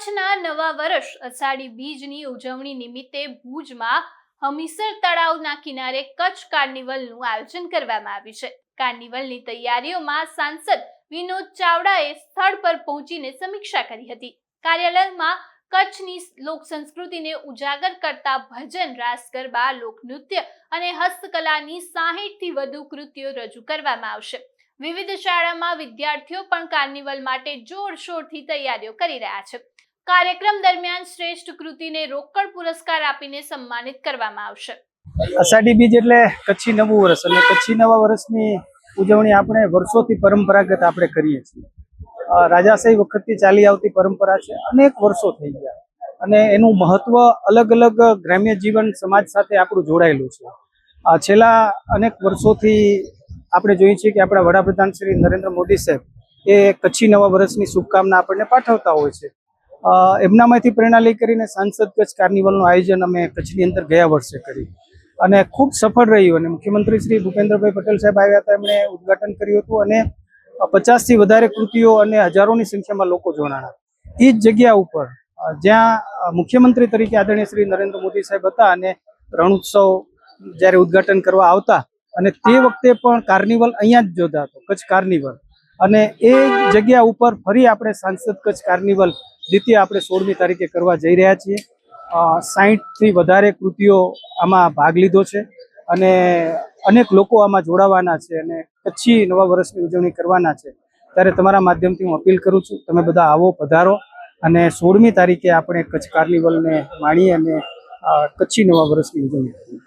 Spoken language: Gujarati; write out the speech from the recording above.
કચ્છના નવા વર્ષ અષાઢી બીજની ઉજવણી નિમિત્તે ભુજમાં હમીસર તળાવના કિનારે કચ્છ કાર્નિવલનું આયોજન કરવામાં આવ્યું છે। કાર્નિવલની તૈયારીઓમાં સાંસદ વિનોદ ચાવડાએ સ્થળ પર પહોંચીને સમીક્ષા કરી હતી। કાર્યાલયમાં કચ્છની લોક સંસ્કૃતિને ઉજાગર કરતા ભજન, રાસ ગરબા, લોકનૃત્ય અને હસ્તકલાની 60થી વધુ કૃતિઓ રજૂ કરવામાં આવશે। વિવિધ શાળામાં વિદ્યાર્થીઓ પણ કાર્નિવલ માટે જોરશોરથી તૈયારીઓ કરી રહ્યા છે। કાર્યક્રમ દરમિયાન શ્રેષ્ઠ કૃતિને રોકડ પુરસ્કાર આપીને સન્માનિત કરવામાં આવશે। અષાઢી બીજ એટલે કચ્છી નવું વર્ષ અને કચ્છી નવા વર્ષની ઉજવણી આપણે વર્ષોથી પરંપરાગત આપણે કરીએ છીએ। રાજાશાહી વખતથી ચાલી આવતી પરંપરા છે, અનેક વર્ષો થઈ ગયા અને એનું મહત્વ અલગ અલગ ગ્રામ્ય જીવન સમાજ સાથે આપણું જોડાયેલું છે। છેલ્લા અનેક વર્ષોથી આપણે જોઈએ છીએ કે આપણા વડાપ્રધાન શ્રી નરેન્દ્ર મોદી સાહેબ એ કચ્છી નવા વર્ષની શુભકામના આપણને પાઠવતા હોય છે। એમનામાંથી પ્રેરણા લઈ કરીને સાંસદ કચ્છ કાર્નિવલનું આયોજન અમે કચ્છની અંદર ગયા વર્ષે કરી અને ખૂબ સફળ રહ્યું અને મુખ્યમંત્રી શ્રી ભૂપેન્દ્રભાઈ પટેલ સાહેબ આવ્યા હતા, એમણે ઉદ્ઘાટન કર્યું હતું અને 50થી વધારે કૃતિઓ અને હજારોની સંખ્યામાં લોકો જોડાણા। એ જ જગ્યા ઉપર જ્યાં મુખ્યમંત્રી તરીકે આદરણીય શ્રી નરેન્દ્ર મોદી સાહેબ હતા અને રણોત્સવ જ્યારે ઉદ્ઘાટન કરવા આવતા અને તે વખતે પણ કાર્નિવલ અહીંયા જ જોડાતો કચ્છ કાર્નિવલ, અને એ જગ્યા ઉપર ફરી આપણે સાંસદ કચ્છ કાર્નિવલ દ્વિતીય આપણે 16મી તારીખે કરવા જઈ રહ્યા છીએ। 60થી વધારે કૃતિઓ આમાં ભાગ લીધો છે અને અનેક લોકો આમાં જોડાવાના છે અને કચ્છી નવા વર્ષની ઉજવણી કરવાના છે। ત્યારે તમારા માધ્યમથી હું અપીલ કરું છું, તમે બધા આવો, પધારો અને 16મી તારીખે આપણે કચ્છ કાર્નિવલને માણીએ અને કચ્છી નવા વર્ષની ઉજવણી કરીએ।